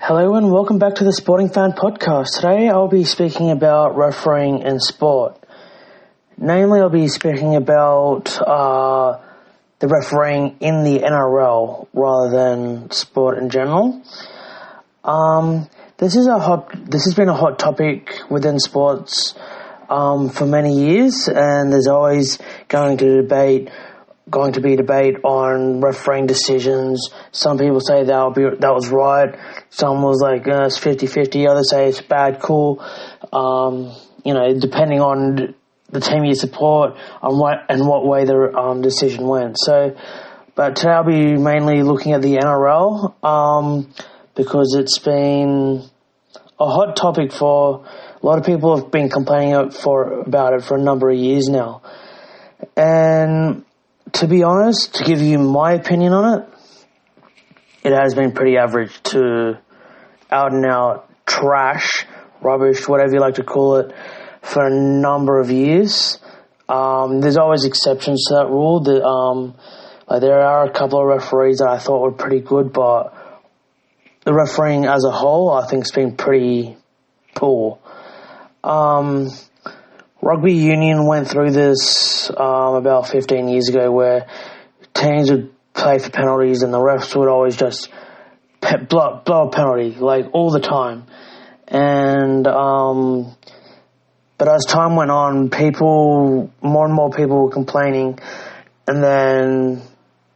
Hello and welcome back to the Sporting Fan Podcast. Today I'll be speaking about refereeing in sport. Namely, I'll be speaking about the refereeing in the NRL rather than sport in general. This has been a hot topic within sports for many years, and there's always going to be debate on refereeing decisions. Some people say that was right. Some was like it's 50-50. Others say it's bad call. Depending on the team you support and what way the decision went. But today I'll be mainly looking at the NRL because it's been a hot topic for a lot of people. Have been complaining about it for a number of years now, and to be honest, to give you my opinion on it, it has been pretty average to out and out trash, rubbish, whatever you like to call it, for a number of years. There's always exceptions to that rule. There are a couple of referees that I thought were pretty good, but the refereeing as a whole, I think, has been pretty poor. Rugby union went through this about 15 years ago, where teams would play for penalties and the refs would always just blow a penalty, like, all the time. And but as time went on, more and more people were complaining and then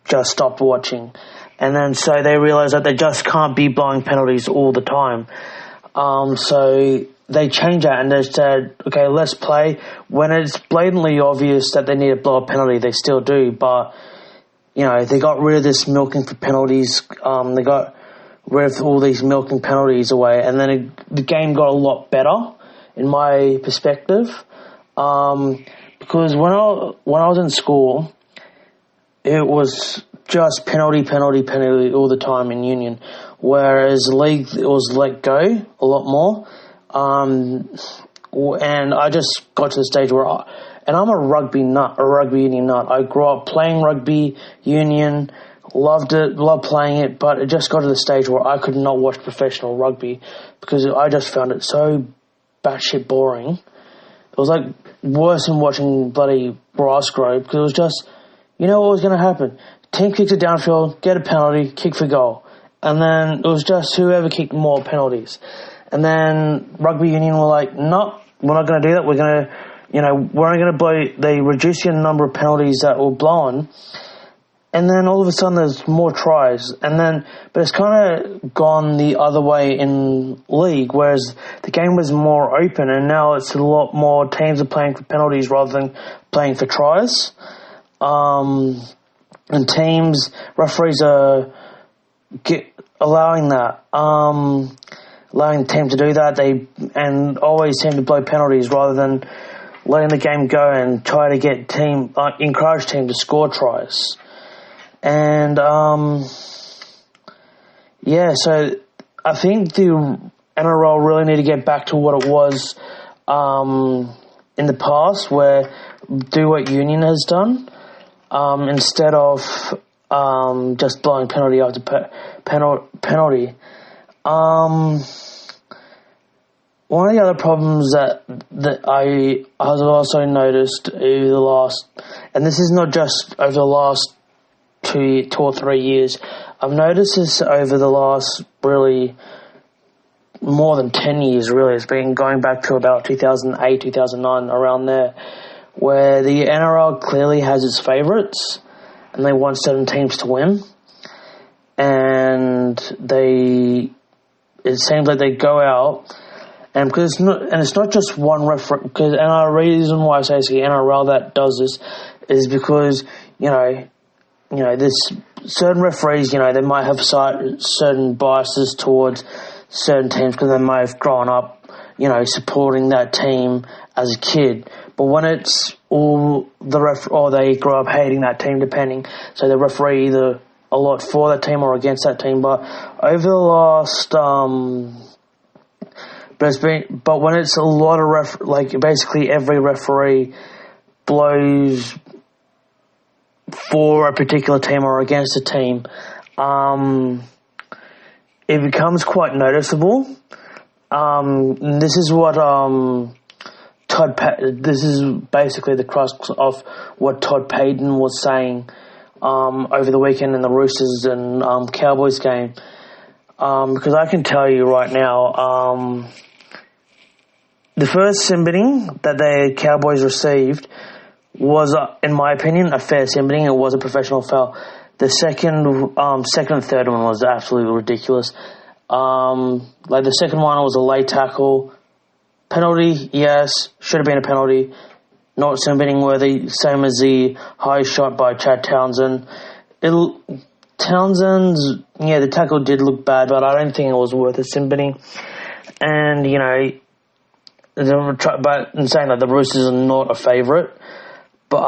just stopped watching. And then so they realised that they just can't be blowing penalties all the time. So they changed that and they said, okay, let's play. When it's blatantly obvious that they need to blow a penalty, they still do. But, they got rid of this milking for penalties. They got rid of all these milking penalties away. And then the game got a lot better, in my perspective. Because when I was in school, it was just penalty all the time in union. Whereas league, it was let go a lot more. And I just got to the stage where and I'm a rugby union nut. I grew up playing rugby union, loved playing it, but it just got to the stage where I could not watch professional rugby because I just found it so batshit boring. It was like worse than watching bloody grass grow because it was just, what was going to happen? Team kicks it downfield, get a penalty, kick for goal. And then it was just whoever kicked more penalties. And then rugby union were like, no, we're not going to do that. We're going to, we're only going to blow, they reduce the number of penalties that were blown. And then all of a sudden there's more tries. But it's kind of gone the other way in league, whereas the game was more open and now it's a lot more teams are playing for penalties rather than playing for tries. And referees are allowing that. Allowing the team to do that, and always seem to blow penalties rather than letting the game go and try to get encourage team to score tries. And so I think the NRL really need to get back to what it was in the past, where do what union has done instead of just blowing penalty after penalty. One of the other problems that I have also noticed over the last, and this is not just over the last 2 or 3 years, I've noticed this over the last really more than 10 years, really. It's been going back to about 2008, 2009, around there, where the NRL clearly has its favourites and they want certain teams to win. And it seems like they go out, and it's not just one referee. And the reason why I say it's the NRL that does this is because there's certain referees. They might have certain biases towards certain teams because they might have grown up, supporting that team as a kid. But when it's all or they grow up hating that team, depending. So the referee either a lot for that team or against that team. But over the last, but when it's a lot of basically every referee blows for a particular team or against a team, it becomes quite noticeable. This is what this is basically the crux of what Todd Payton was saying over the weekend in the Roosters and Cowboys game. Because I can tell you right now, the first sin binning that the Cowboys received was, in my opinion, a fair sin binning. It was a professional foul. The second and third one was absolutely ridiculous. The second one was a late tackle. Penalty, yes. Should have been a penalty. Not sin binning worthy. Same as the high shot by Chad Townsend. Townsend's, the tackle did look bad, but I don't think it was worth a sin binning. And, but in saying that, the Roosters are not a favourite. But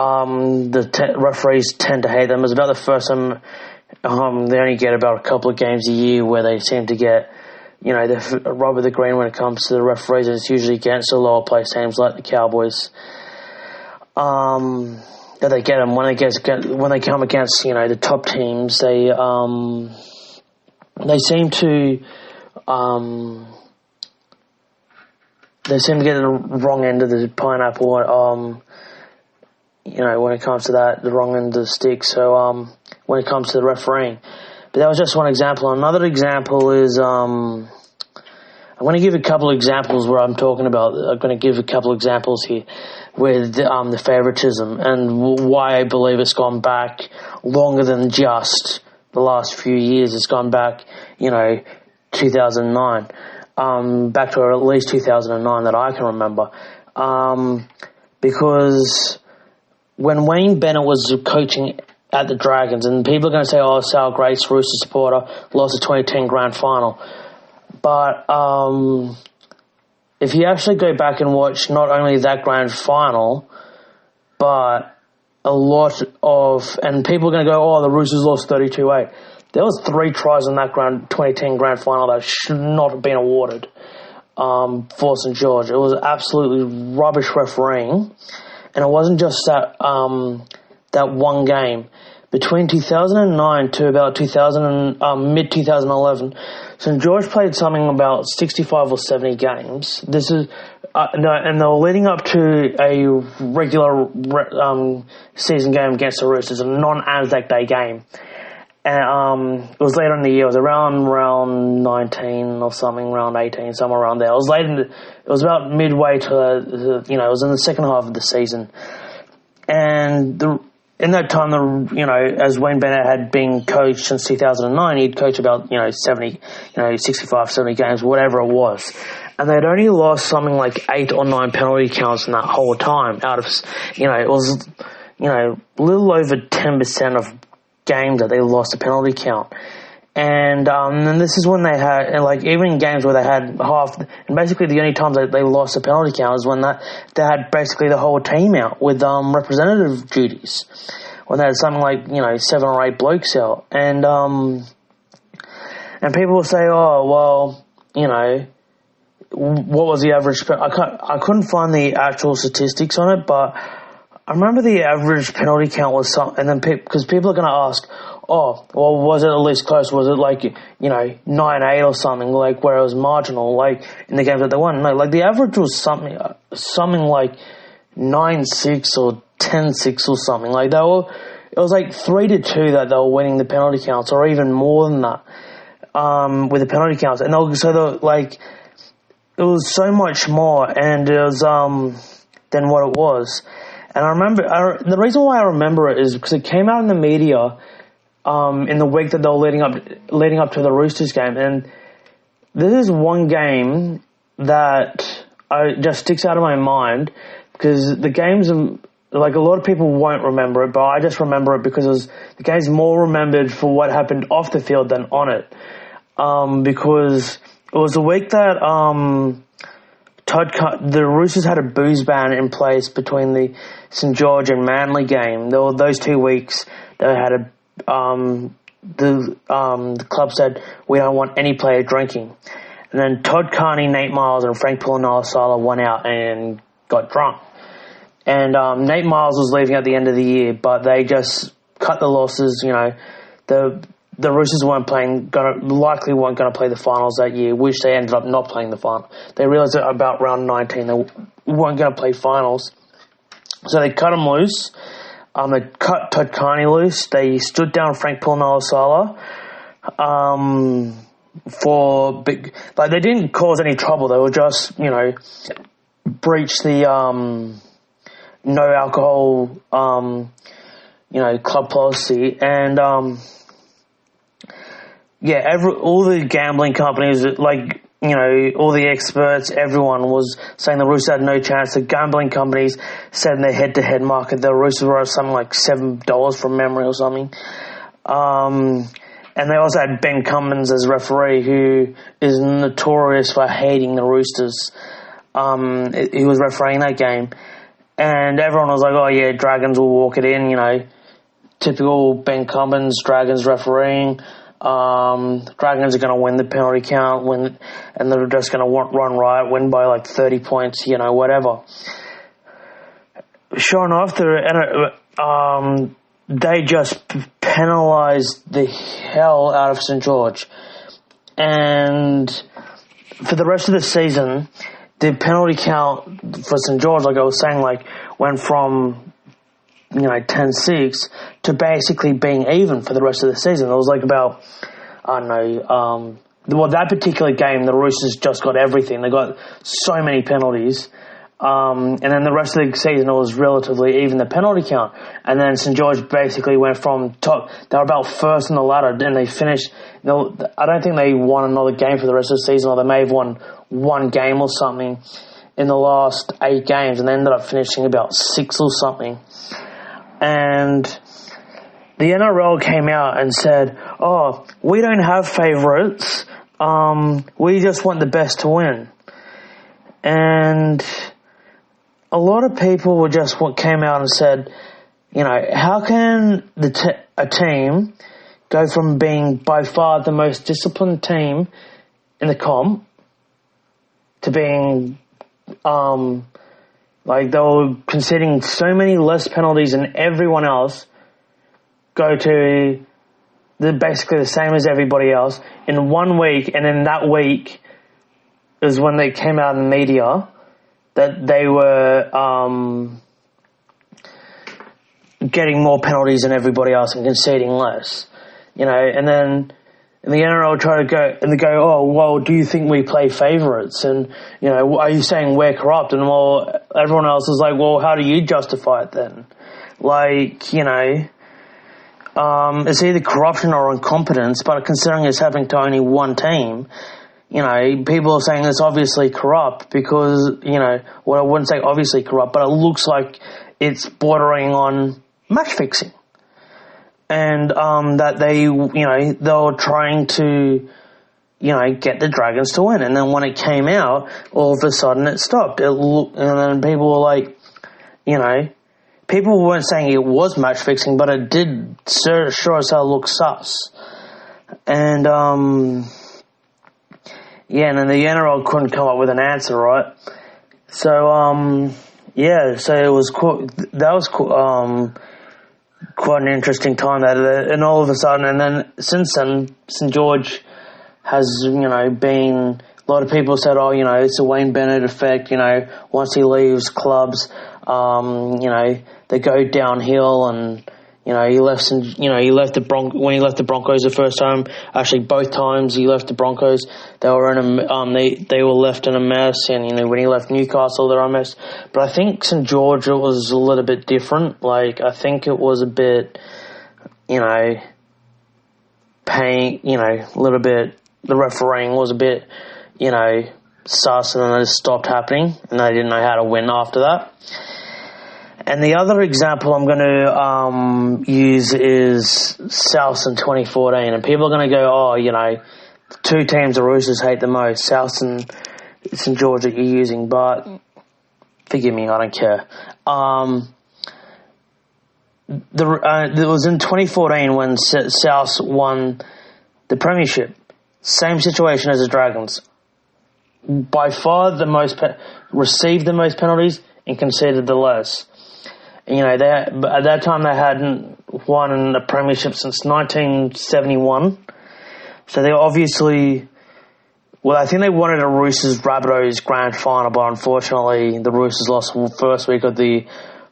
the referees tend to hate them. It's about the first time they only get about a couple of games a year where they seem to get, the rub of the green when it comes to the referees, and it's usually against the lower place teams like the Cowboys. That they get them when they come against the top teams. They seem to get the wrong end of the pineapple. When it comes to that, the wrong end of the stick. So, when it comes to the refereeing. But that was just one example. Another example is, I'm going to give a couple of examples where I'm talking about, I'm going to give a couple of examples here with the favoritism and why I believe it's gone back longer than just the last few years. It's gone back, 2009, back to at least 2009 that I can remember. Because when Wayne Bennett was coaching at the Dragons, and people are going to say, Sal Grace, Rooster supporter, lost the 2010 grand final. But if you actually go back and watch not only that grand final, but a lot of, and people are going to go, the Roosters lost 32-8. There was 3 tries in that 2010 grand final that should not have been awarded for St. George. It was absolutely rubbish refereeing. And it wasn't just that one game. Between 2009 to about mid-2011, St. George played something about 65 or 70 games. This is, and they were leading up to a regular season game against the Roosters, a non-Anzac Day game. And it was later in the year. It was around 19 or something, around 18, somewhere around there. It was it was about midway to it was in the second half of the season. And in that time, as Wayne Bennett had been coached since 2009, he'd coached about 70, 65, 70 games, whatever it was. And they'd only lost something like 8 or 9 penalty counts in that whole time. Out of it was a little over 10% of games that they lost a penalty count. And this is when they had, even in games where they had half, and basically the only times that they lost a penalty count is when they had basically the whole team out with representative duties, when they had something like 7 or 8 blokes out. And people will say, what was the average? I couldn't find the actual statistics on it, but I remember the average penalty count was something, and then because people are going to ask, was it at least close? Was it 9-8 or something, where it was marginal, in the games that they won? No, the average was something like 9-6 or 10-6 or something. It was 3-2 that they were winning the penalty counts, or even more than that, with the penalty counts. And it was so much more, and it was, than what it was. And I remember, the reason why I remember it is because it came out in the media in the week that they were leading up to the Roosters game. And this is one game that just sticks out of my mind because the games, a lot of people won't remember it, but I just remember it because the game's more remembered for what happened off the field than on it. Because it was the week that the Roosters had a booze ban in place between the St. George and Manly game. There were those 2 weeks they had the club said, we don't want any player drinking. And then Todd Carney, Nate Miles, and Frank Pulinala-Sala went out and got drunk. And Nate Miles was leaving at the end of the year, but they just cut the losses, the the Roosters likely weren't going to play the finals that year, which they ended up not playing the final. They realised that about round 19 they weren't going to play finals. So they cut him loose. They cut Todd Carney loose. They stood down Frank Pulnala-Sala. They didn't cause any trouble. They were just, breach the no alcohol, club policy. And, all the gambling companies, all the experts, everyone was saying the Roosters had no chance. The gambling companies said in their head-to-head market the Roosters were at something like $7 from memory or something. And they also had Ben Cummins as referee, who is notorious for hating the Roosters. He was refereeing that game. And everyone was like, oh yeah, Dragons will walk it in, typical Ben Cummins, Dragons refereeing. Dragons are going to win the penalty count, and they're just going to run riot, win by like 30 points, whatever. Sure enough, they just penalised the hell out of St. George. And for the rest of the season, the penalty count for St. George, like I was saying, went from 10-6 to basically being even for the rest of the season. It was about, that particular game, the Roosters just got everything. They got so many penalties. And then the rest of the season, it was relatively even, the penalty count. And then St. George basically went from top. They were about first on the ladder, and they finished. I don't think they won another game for the rest of the season, or they may have won one game or something in the last 8 games, and they ended up finishing about 6 or something. And the NRL came out and said, oh, we don't have favourites. We just want the best to win. And a lot of people came out and said, how can a team go from being by far the most disciplined team in the comp to being they were conceding so many less penalties than everyone else, go to basically the same as everybody else in 1 week, and in that week is when they came out in the media that they were getting more penalties than everybody else and conceding less, and then the NRL try to go, oh, well, do you think we play favourites? And, are you saying we're corrupt? And, well, everyone else is like, well, how do you justify it then? It's either corruption or incompetence, but considering it's happening to only one team, people are saying it's obviously corrupt because, I wouldn't say obviously corrupt, but it looks like it's bordering on match fixing. And that they were trying to, get the Dragons to win. And then when it came out, all of a sudden it stopped. And then people were like, people weren't saying it was match fixing, but it did sure as hell look sus. And, and then the NRL couldn't come up with an answer, right? So, so it was quite an interesting time and all of a sudden, and then since then, St. George has, been, a lot of people said, oh, it's a Wayne Bennett effect, once he leaves clubs, they go downhill, and, he left when he left the Broncos the first time, actually both times he left the Broncos, they were they were left in a mess, and, when he left Newcastle, they were a mess. But I think St. George, it was a little bit different. I think it was a bit, paying, a little bit, the refereeing was a bit, sus, and then it stopped happening, and they didn't know how to win after that. And the other example I'm going to use is Souths in 2014. And people are going to go, oh, the 2 teams the Roosters hate the most, Souths and St. George that you're using. But forgive me, I don't care. It was in 2014 when Souths won the premiership. Same situation as the Dragons. By far received the most penalties and conceded the less. At that time they hadn't won a premiership since 1971. So they obviously, I think they wanted a Roosters-Rabbitohs grand final, but unfortunately the Roosters lost the first week of the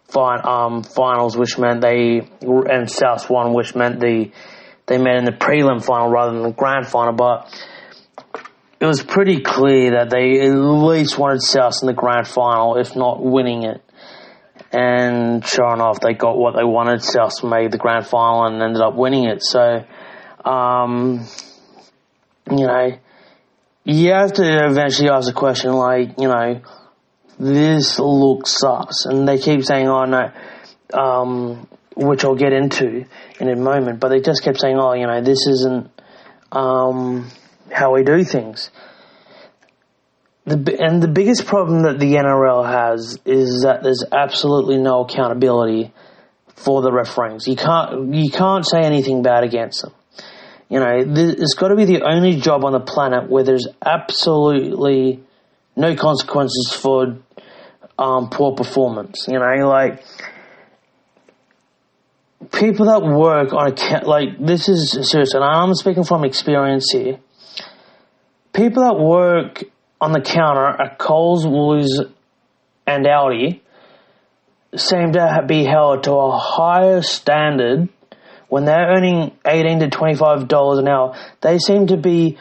finals, which meant and Souths won, which meant they met in the prelim final rather than the grand final. But it was pretty clear that they at least wanted Souths in the grand final, if not winning it. And sure enough, they got what they wanted. Souths made the grand final and ended up winning it. So, you have to eventually ask the question, this looks sus. And they keep saying, oh, no, which I'll get into in a moment. But they just kept saying, oh, this isn't how we do things. The biggest problem that the NRL has is that there's absolutely no accountability for the referees. You can't say anything bad against them. It's got to be the only job on the planet where there's absolutely no consequences for poor performance. People that work on this is serious, and I'm speaking from experience here. People that work on the counter at Coles, Woolies, and Aldi seem to be held to a higher standard. When they're earning $18 to $25 an hour, they seem to be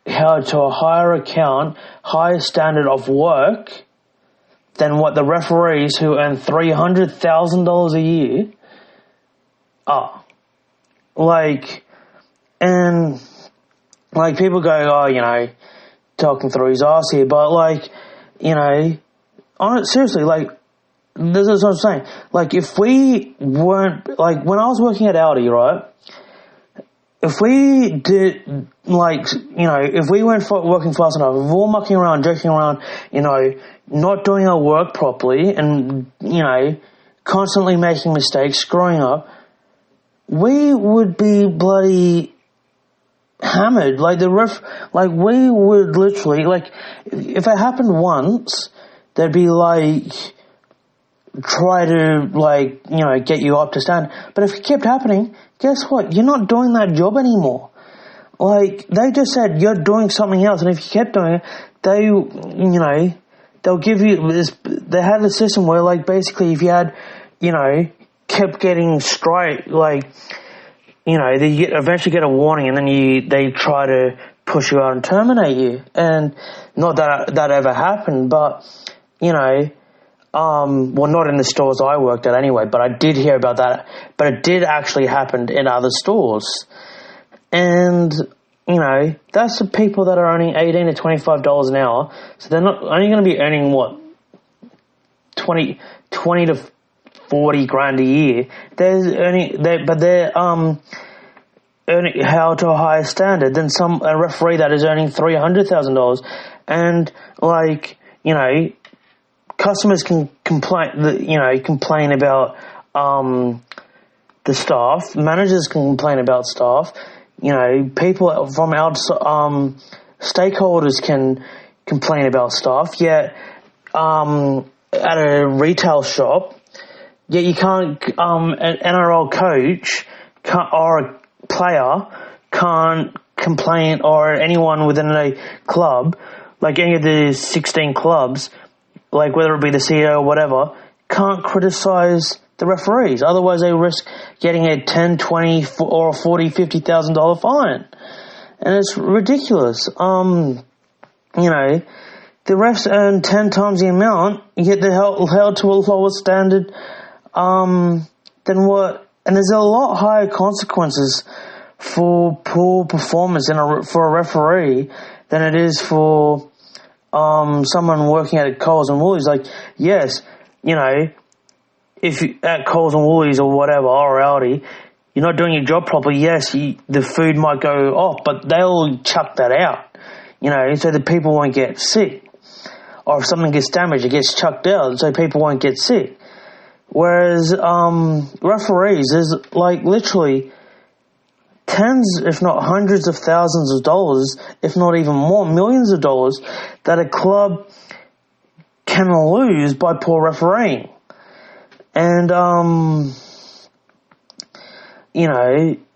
held to a higher standard of work than what the referees who earn $300,000 a year are. People go, talking through his ass here, but seriously, this is what I'm saying. If we weren't, when I was working at Aldi, right, if we did, if we weren't working fast enough, if we were mucking around, joking around, not doing our work properly and, constantly making mistakes, screwing up, we would be bloody hammered. We would literally, if it happened once, they'd be try to, get you up to stand. But if it kept happening, guess what? You're not doing that job anymore. They just said you're doing something else, and if you kept doing it, they'll give you this. They had a system where, basically, if you had, kept getting straight, they eventually get a warning, and then they try to push you out and terminate you. And not that ever happened, but, not in the stores I worked at anyway, but I did hear about that. But it did actually happen in other stores. And, that's the people that are earning $18 to $25 an hour. So they're not only going to be earning, 20 to 40 grand a year. They're earning held to a higher standard than a referee that is earning $300,000. And, customers can complain about the staff. Managers can complain about staff. People from our stakeholders can complain about staff. Yet, at a retail shop, you can't. An NRL coach or a player can't complain, or anyone within a club, any of the 16 clubs, whether it be the CEO or whatever, can't criticise the referees. Otherwise, they risk getting a $10, $20, or $40, $50,000 fine. And it's ridiculous. The refs earn 10 times the amount, yet they're held to a lower standard than what... And there's a lot higher consequences for poor performance for a referee than it is for... someone working at Coles and Woolies. Yes, if you, at Coles and Woolies or whatever, or Aldi, you're not doing your job properly, yes, the food might go off, but they'll chuck that out, so the people won't get sick. Or if something gets damaged, it gets chucked out, so people won't get sick. Whereas referees, there's literally tens, if not hundreds of thousands of dollars, if not even more, millions of dollars, that a club can lose by poor refereeing. And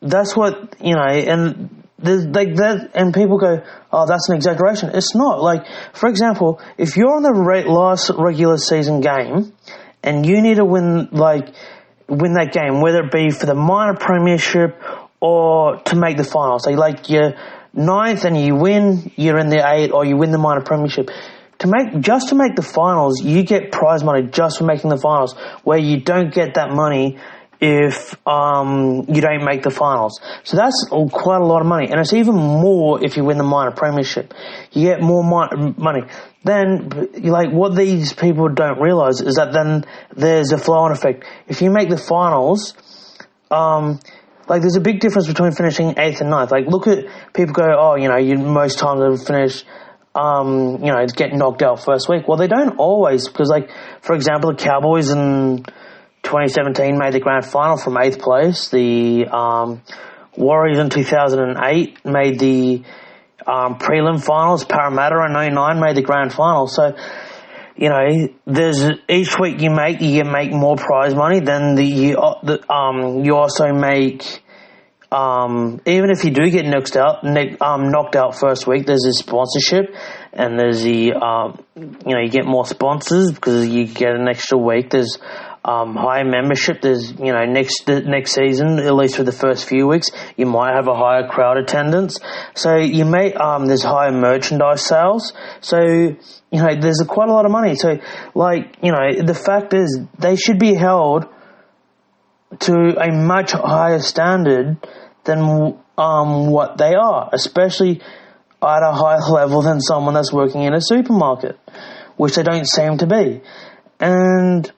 that's what, and there's like that, and people go, oh, that's an exaggeration. It's not. Like, for example, if you're on the last regular season game and you need to win that game, whether it be for the minor premiership or to make the finals, so like you're ninth and you win, you're in the 8, or you win the minor premiership. To make the finals, you get prize money just for making the finals, where you don't get that money if you don't make the finals. So that's quite a lot of money, and it's even more if you win the minor premiership. You get more money. Then, like, what these people don't realise is that then there's a flow-on effect. If you make the finals, there's a big difference between finishing 8th and 9th. Like, look at people go, oh, you most times will finish, get knocked out first week. Well, they don't always, because, like, for example, the Cowboys in 2017 made the grand final from 8th place. The Warriors in 2008 made the prelim finals. Parramatta in 2009 made the grand final. So, there's each week you make more prize money. Then you also make, even if you do get knocked out first week, there's a sponsorship, and there's the you get more sponsors because you get an extra week. There's higher membership. There's, next season, at least for the first few weeks, you might have a higher crowd attendance. So you may, there's higher merchandise sales. So, there's quite a lot of money. So, the fact is they should be held to a much higher standard than what they are, especially at a higher level than someone that's working in a supermarket, which they don't seem to be. And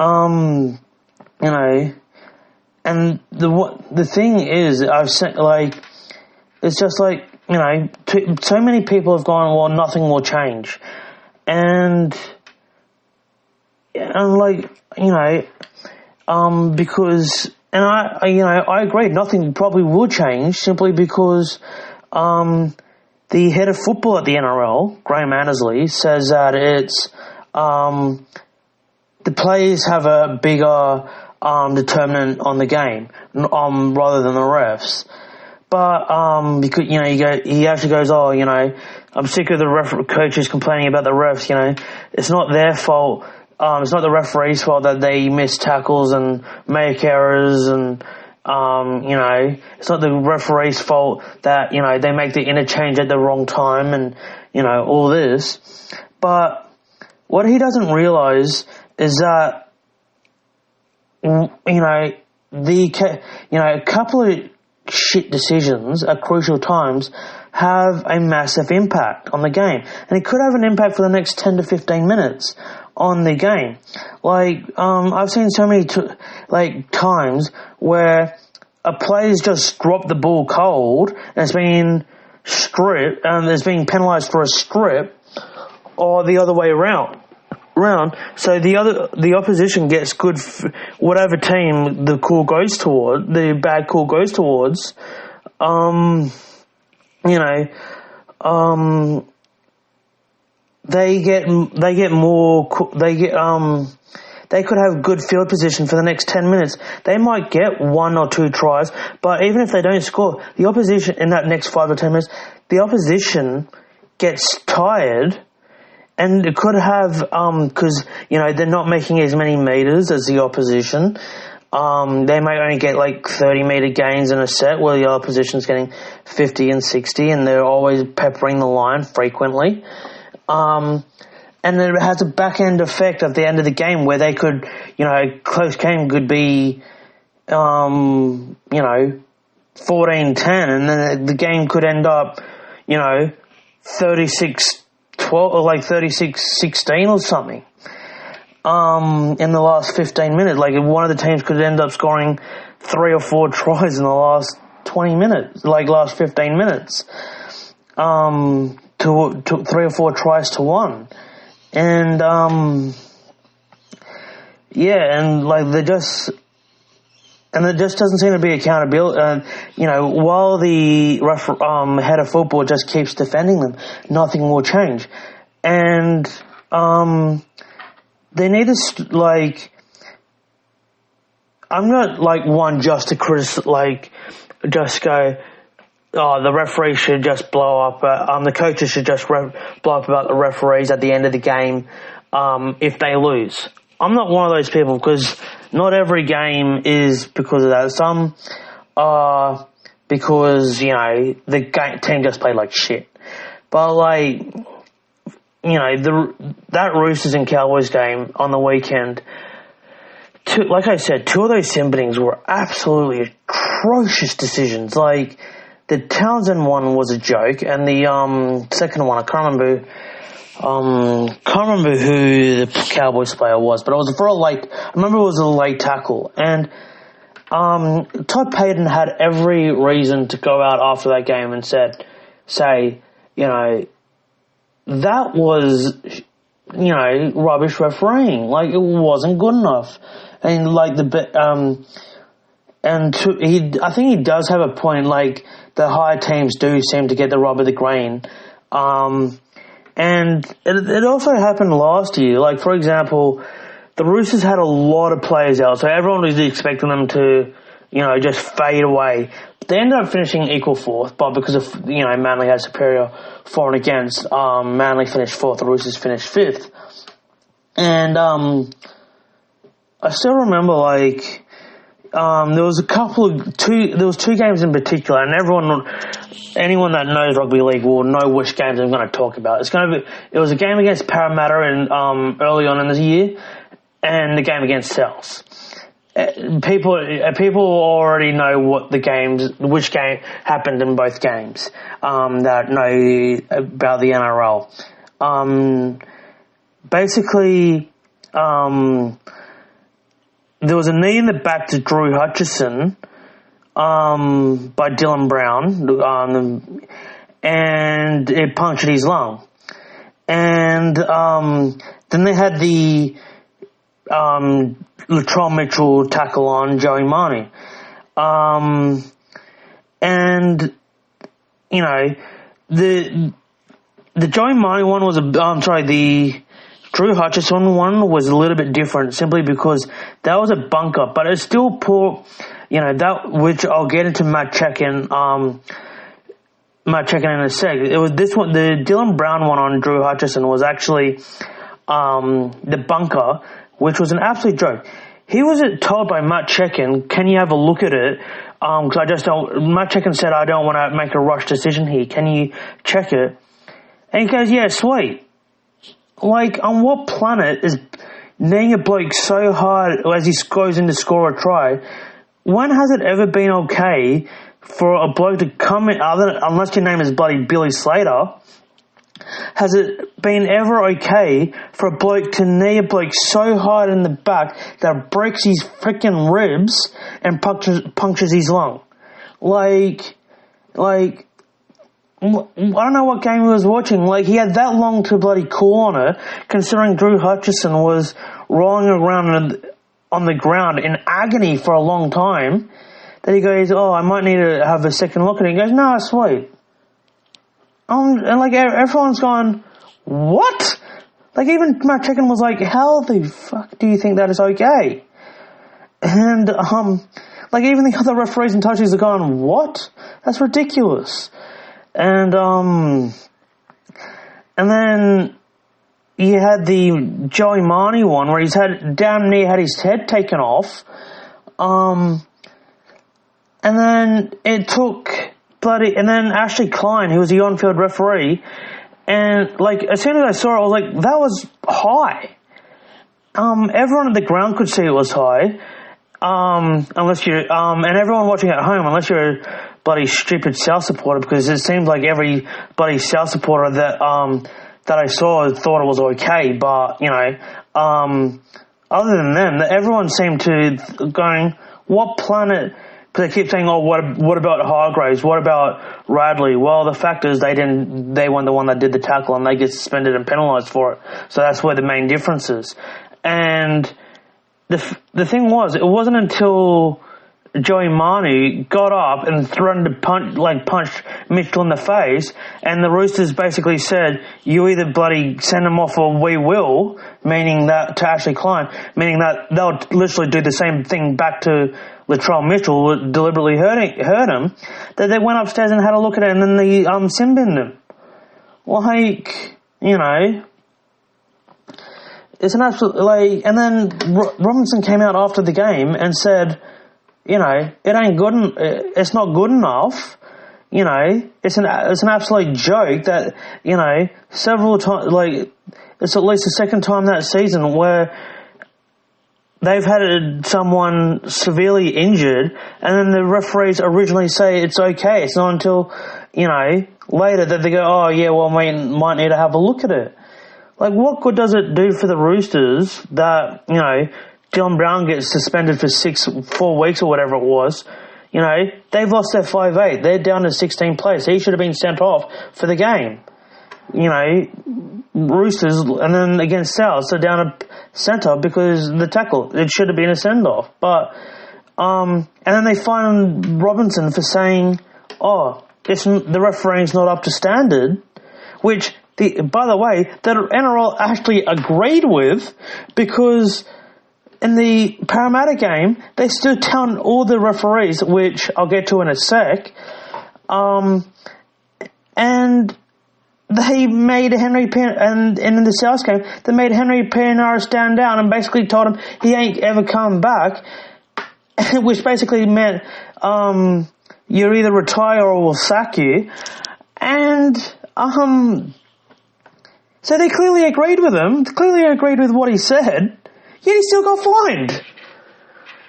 and the thing is, I've said, it's just so many people have gone, well, nothing will change, and because, and I agree, nothing probably will change simply because, the head of football at the NRL, Graham Annesley, says that it's, the players have a bigger determinant on the game rather than the refs. But because he actually goes, oh, I'm sick of the coaches complaining about the refs. It's not their fault. It's not the referee's fault that they miss tackles and make errors, and it's not the referee's fault that they make the interchange at the wrong time, and all this. But what he doesn't realise is that, a couple of shit decisions at crucial times have a massive impact on the game. And it could have an impact for the next 10 to 15 minutes on the game. I've seen so many, times where a player's just dropped the ball cold and it's been stripped, and it's being penalised for a strip, or the other way around. So the opposition gets good, whatever team the bad call goes towards, they could have good field position for the next 10 minutes. They might get 1 or 2 tries, but even if they don't score, the opposition in that next 5 or 10 minutes, the opposition gets tired. And it could have, because, they're not making as many meters as the opposition. They may only get 30-meter gains in a set, where the opposition's getting 50 and 60, and they're always peppering the line frequently. And then it has a back-end effect at the end of the game where they could, a close game could be, 14-10, and then the game could end up, 36-12 or 36-16 or something in the last 15 minutes. One of the teams could end up scoring 3 or 4 tries in the last 20 minutes, last 15 minutes, to 3 or 4 tries to 1. And there just doesn't seem to be accountability. While the head of football just keeps defending them, nothing will change. And they need to I'm not like one just to just go, oh, the referee should just blow up. The coaches should just blow up about the referees at the end of the game if they lose. I'm not one of those people because not every game is because of that. Some are because, the team just played like shit. But, that Roosters and Cowboys game on the weekend, like I said, two of those signings were absolutely atrocious decisions. Like, the Townsend one was a joke, and the second one, I can't remember who the Cowboys player was, but it was I remember it was a late tackle, and Todd Payton had every reason to go out after that game and say, that was, rubbish refereeing. Like, it wasn't good enough. And I think he does have a point. Like, the higher teams do seem to get the rub of the green. And it also happened last year. Like, for example, the Roosters had a lot of players out, so everyone was expecting them to, just fade away. They ended up finishing equal fourth, but because of, Manly had superior for and against, Manly finished fourth, the Roosters finished fifth. And I still remember, there was two games in particular, and anyone that knows rugby league will know which games I'm going to talk about. It was a game against Parramatta early on in the year, and the game against South. People already know which game happened in both games, that know about the NRL. Basically, there was a knee in the back to Drew Hutchison, by Dylan Brown, and it punctured his lung. And, then they had the, Latrell Mitchell tackle on Joey Marnie. And, the Joey Marnie one was the Drew Hutchison one was a little bit different simply because that was a bunker, but it's still poor, which I'll get into Matt Checkin in a sec. It was this one, the Dylan Brown one on Drew Hutchison was actually, the bunker, which was an absolute joke. He was told by Matt Checkin, can you have a look at it? Matt Checkin said, I don't want to make a rush decision here. Can you check it? And he goes, yeah, sweet. Like, on what planet is kneeing a bloke so hard as he goes in to score a try? When has it ever been okay for a bloke to come in, unless your name is bloody Billy Slater, has it been ever okay for a bloke to knee a bloke so hard in the back that it breaks his freaking ribs and punctures his lung? Like, I don't know what game he was watching. Like, he had that long to bloody cool on it, considering Drew Hutchison was rolling around on the ground in agony for a long time, that he goes, oh, I might need to have a second look at it. He goes, no, sweet. And everyone's going, what? Like, even Matt Checkin was like, how the fuck do you think that is okay? And, even the other referees and touches are going, what? That's ridiculous. And then you had the Joey Marnie one where he's damn near had his head taken off. And then it took and then Ashley Klein, who was the on-field referee, and as soon as I saw it, I was like, that was high. Everyone at the ground could see it was high. Unless you're, and everyone watching at home, unless you're a bloody stupid South supporter, because it seems like every bloody South supporter that I saw thought it was okay, but, other than them, everyone seemed to going, what planet? Because they keep saying, oh, what about Hargraves? What about Radley? Well, the fact is they weren't the one that did the tackle and they get suspended and penalised for it. So that's where the main difference is. And the thing was, it wasn't until Joey Manu got up and threatened to punch Mitchell in the face, and the Roosters basically said, "You either bloody send him off or we will," meaning that to Ashley Klein, meaning that they'll literally do the same thing back to Latrell Mitchell, deliberately hurt him. That they went upstairs and had a look at it, and then they sin binned him. Like, you know, it's an absolute and then Robinson came out after the game and said, you know, it's not good enough. You know, it's an absolute joke that, you know, several times, it's at least the second time that season where they've had someone severely injured, and then the referees originally say it's okay. It's not until, you know, later that they go, oh yeah, well, we might need to have a look at it. Like, what good does it do for the Roosters that, you know, Dylan Brown gets suspended for 4 weeks or whatever it was? You know, they've lost their 5'8". They're down to 16 players. He should have been sent off for the game. You know, Roosters, and then against South, so down to centre because the tackle. It should have been a send-off. But, and then they fined Robinson for saying, oh, the refereeing's not up to standard, which, by the way, the NRL actually agreed with, because in the Parramatta game, they stood down all the referees, which I'll get to in a sec, and they made Henry and in the South game, they made Henry Pienaar stand down and basically told him he ain't ever come back, which basically meant you either retire or we'll sack you. And so they clearly agreed with him, clearly agreed with what he said, yet he still got fined.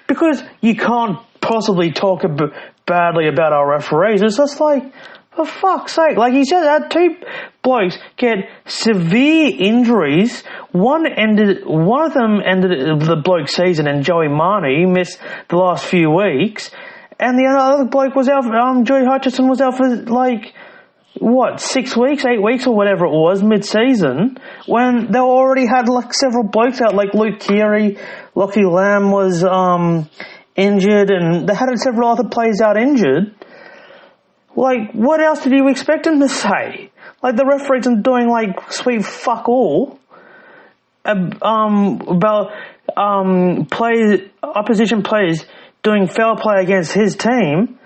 Because you can't possibly talk badly about our referees. It's just like, for fuck's sake. Like, he's just had two blokes get severe injuries. One of them ended the bloke's season, and Joey Manu, he missed the last few weeks. And the other bloke was out, Joey Hutchison was out for 6 weeks, 8 weeks or whatever it was, mid-season, when they already had several blokes out, like Luke Keary, Lockie Lamb was injured, and they had several other players out injured. Like, what else did you expect him to say? Like, the referees are doing, sweet fuck all about opposition players doing foul play against his team.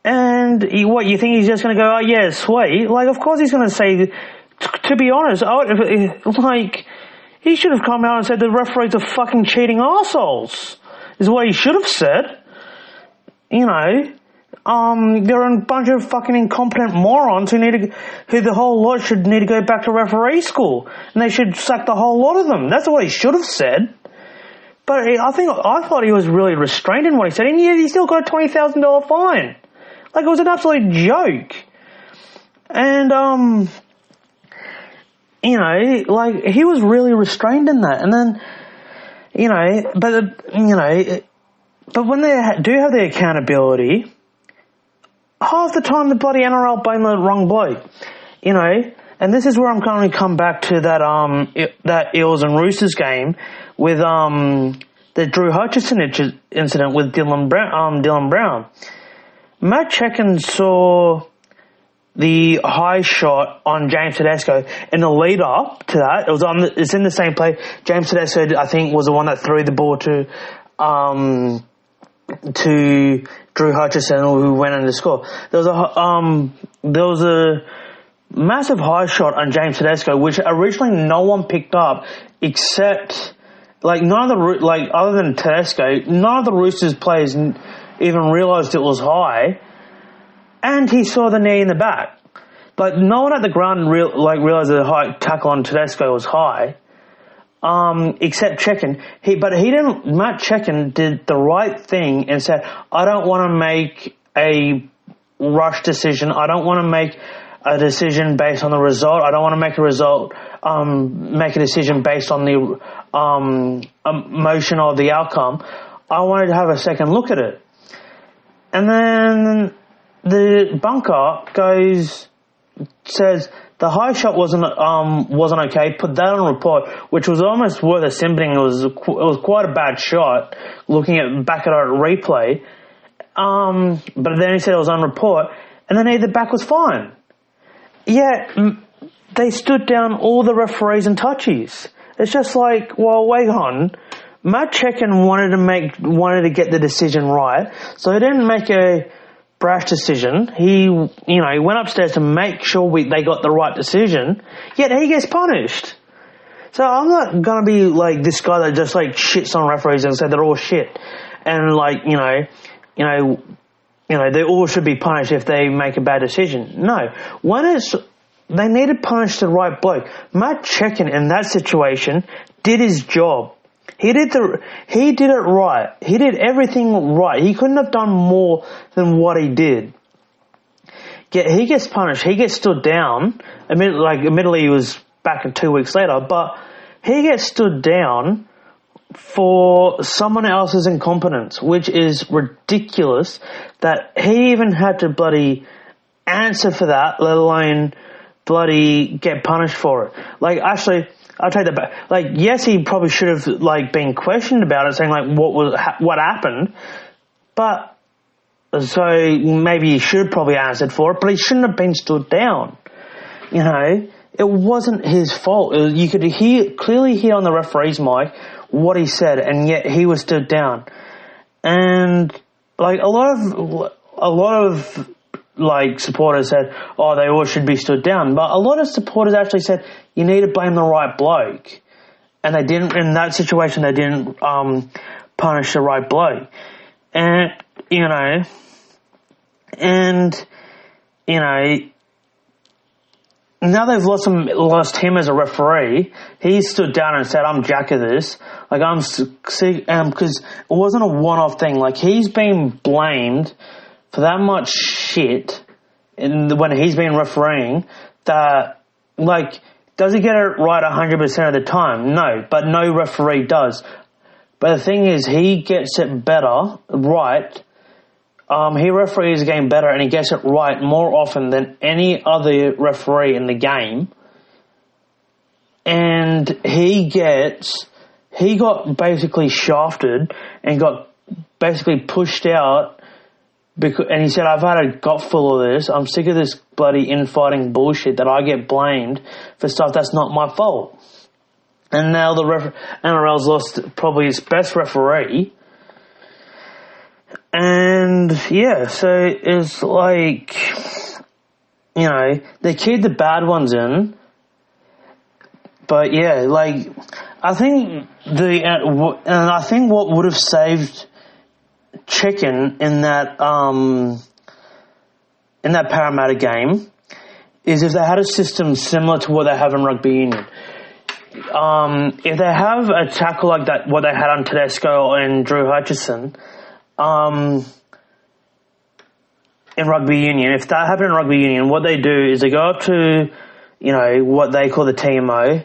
And you think he's just going to go, oh, yeah, sweet? Like, of course he's going to say, to be honest, he should have come out and said the referees are fucking cheating arseholes, is what he should have said. You know, they're a bunch of fucking incompetent morons who the whole lot should need to go back to referee school, and they should sack the whole lot of them. That's what he should have said. But I thought he was really restrained in what he said, and yet he still got a $20,000 fine. Like, it was an absolute joke. And, you know, he was really restrained in that. And then, but when they do have the accountability, half the time the bloody NRL blame the wrong bloke, you know. And this is where I'm going to come back to that Eels and Roosters game with the Drew Hutchison incident with Dylan Brown. Matt Checken saw the high shot on James Tedesco in the lead up to that. It's in the same play. James Tedesco, I think, was the one that threw the ball to Drew Hutchison, who went in to score. There was a massive high shot on James Tedesco, which originally no one picked up except other than Tedesco, none of the Roosters players even realised it was high, and he saw the knee in the back. Like, no one at the ground realised the high tackle on Tedesco was high, except Checken. Matt Checken did the right thing and said, I don't want to make a rush decision. I don't want to make a decision based on the result. I don't want to make make a decision based on the emotion or the outcome. I wanted to have a second look at it. And then the bunker says the high shot wasn't okay. Put that on report, which was almost worth a simping. It was quite a bad shot. Looking back at our replay, but then he said it was on report, and then the back was fine. Yeah, they stood down all the referees and touchies. It's just like, well, wait on. Matt Checken wanted to get the decision right, so he didn't make a brash decision. He went upstairs to make sure they got the right decision. Yet he gets punished. So I'm not gonna be like this guy that just like shits on referees and said they're all shit, and like they all should be punished if they make a bad decision. No, they need to punish the right bloke. Matt Checken in that situation did his job. He did it right. He did everything right. He couldn't have done more than what he did. Yet he gets punished. He gets stood down. Admittedly, he was back 2 weeks later, but he gets stood down for someone else's incompetence, which is ridiculous that he even had to bloody answer for that, let alone bloody get punished for it. Like, actually, I'll take that back. Like, yes, he probably should have like been questioned about it, saying like what happened, but so maybe he should have probably answered for it, but he shouldn't have been stood down. It wasn't his fault. You could clearly hear on the referee's mic what he said, and yet he was stood down. And like a lot of like supporters said, "Oh, they all should be stood down," but a lot of supporters actually said, "You need to blame the right bloke," and they didn't. In that situation, they didn't punish the right bloke, and now they've lost him as a referee. He stood down and said, "I'm jack of this." Like, I'm sick, because it wasn't a one-off thing. Like, he's been blamed for that much shit when he's been refereeing that, like, does he get it right 100% of the time? No, but no referee does. But the thing is, he gets it better, right. He referees the game better and he gets it right more often than any other referee in the game. And he got basically shafted and got basically pushed out and he said, "I've had a gut full of this. I'm sick of this bloody infighting bullshit that I get blamed for stuff that's not my fault." And now the NRL's lost probably its best referee. And yeah, so it's like, they keep the bad ones in, but yeah, like, I think what would have saved Chicken in that Parramatta game is if they had a system similar to what they have in rugby union. If they have a tackle like that, what they had on Tedesco and Drew Hutchison, in rugby union, if that happened in rugby union, what they do is they go up to, what they call the TMO,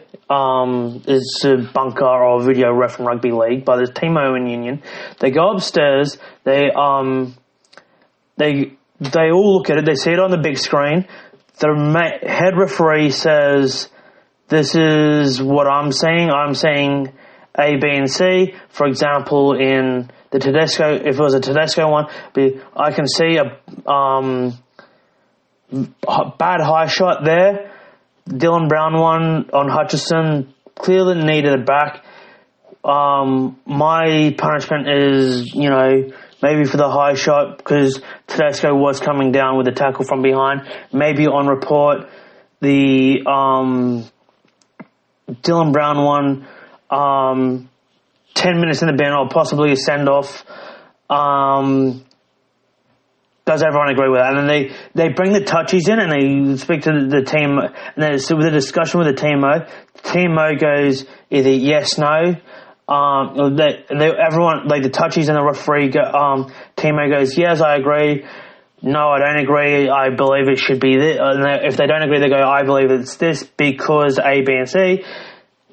is a bunker or video ref in rugby league, but there's TMO in union. They go upstairs, they all look at it, they see it on the big screen. The head referee says, "This is what I'm seeing A, B, and C." For example, in the Tedesco, if it was a Tedesco one, I can see a bad high shot there. Dylan Brown one on Hutchison, clearly needed it back. My punishment is, maybe for the high shot because Tedesco was coming down with a tackle from behind. Maybe on report, the Dylan Brown one, 10 minutes in the bin or possibly a send-off. Does everyone agree with that? And then they bring the touchies in and they speak to the team, and there's with a discussion with the TMO. TMO goes either yes, no. Everyone, like the touchies and the referee, TMO goes, "Yes, I agree." "No, I don't agree. I believe it should be this." And if they don't agree, they go, "I believe it's this because A, B, and C."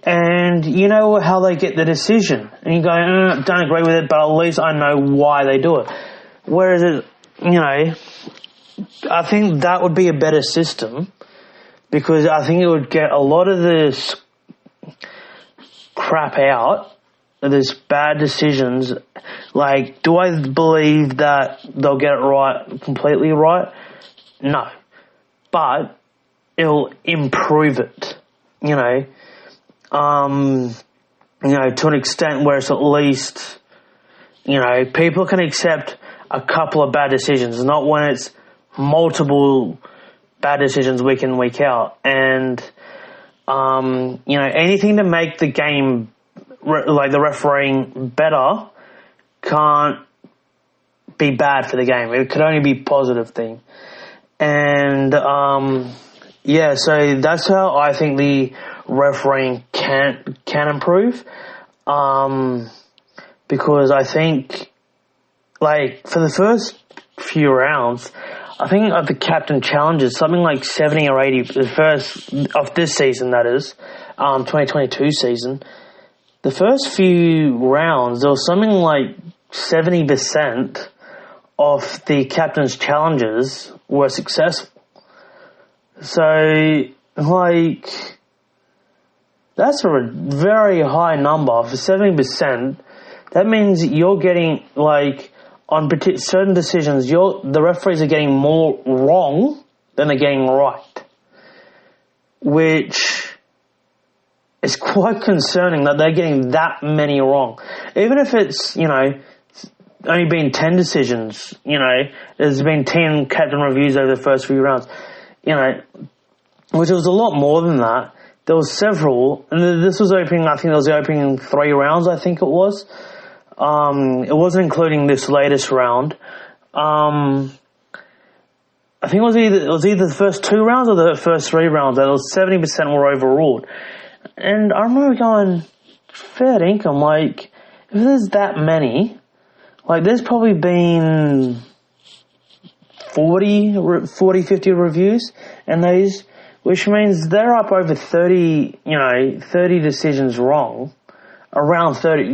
And you know how they get the decision. And you go, "Don't agree with it, but at least I know why they do it." Whereas, I think that would be a better system because I think it would get a lot of this crap out there's bad decisions. Like, do I believe that they'll get it right, completely right? No. But it'll improve it, to an extent where it's at least, people can accept a couple of bad decisions, not when it's multiple bad decisions week in, week out. And, anything to make the game, like the refereeing, better can't be bad for the game. It could only be a positive thing. And, so that's how I think the refereeing can improve. Because I think, like, for the first few rounds, I think of the captain challenges, something like 70 or 80, the first of this season, that is, 2022 season. The first few rounds, there was something like 70% of the captain's challenges were successful. So, like, that's a very high number for 70%. That means you're getting, like, on certain decisions, the referees are getting more wrong than they're getting right, which is quite concerning that they're getting that many wrong. Even if it's, only been 10 decisions, there's been 10 captain reviews over the first few rounds, which was a lot more than that. There was several, and this was opening, I think there was the opening 3 rounds, I think it was. It wasn't including this latest round. I think it was either the first 2 rounds or the first 3 rounds that it was 70% were overruled. And I remember going, fair income, like, if there's that many, like, there's probably been 40, 50 reviews, and those, which means they're up over 30, 30 decisions wrong, around 30,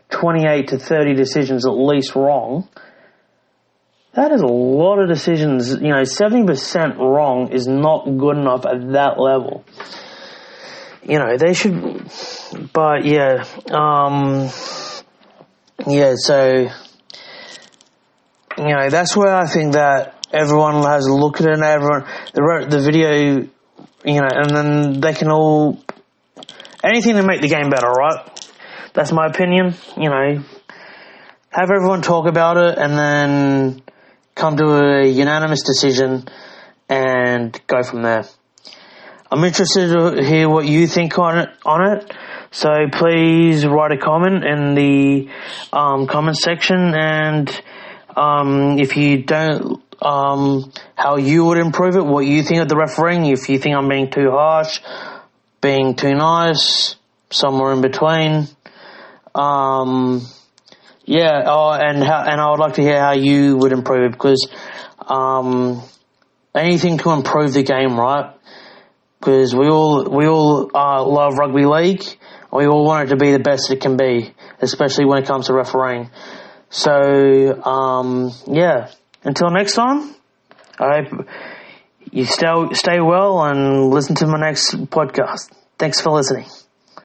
28 to 30 decisions at least wrong. That is a lot of decisions. 70% wrong is not good enough at that level. They should, but yeah, so, that's where I think that everyone has a look at it, and everyone, they wrote the video, and then they can all, anything to make the game better, right? That's my opinion, have everyone talk about it and then come to a unanimous decision and go from there. I'm interested to hear what you think on it. So please write a comment in the comment section, and if you don't, how you would improve it, what you think of the refereeing, if you think I'm being too harsh, being too nice, somewhere in between. And I would like to hear how you would improve it, because anything to improve the game, right? Because we all love rugby league. We all want it to be the best it can be, especially when it comes to refereeing. So, until next time, I hope you stay well and listen to my next podcast. Thanks for listening.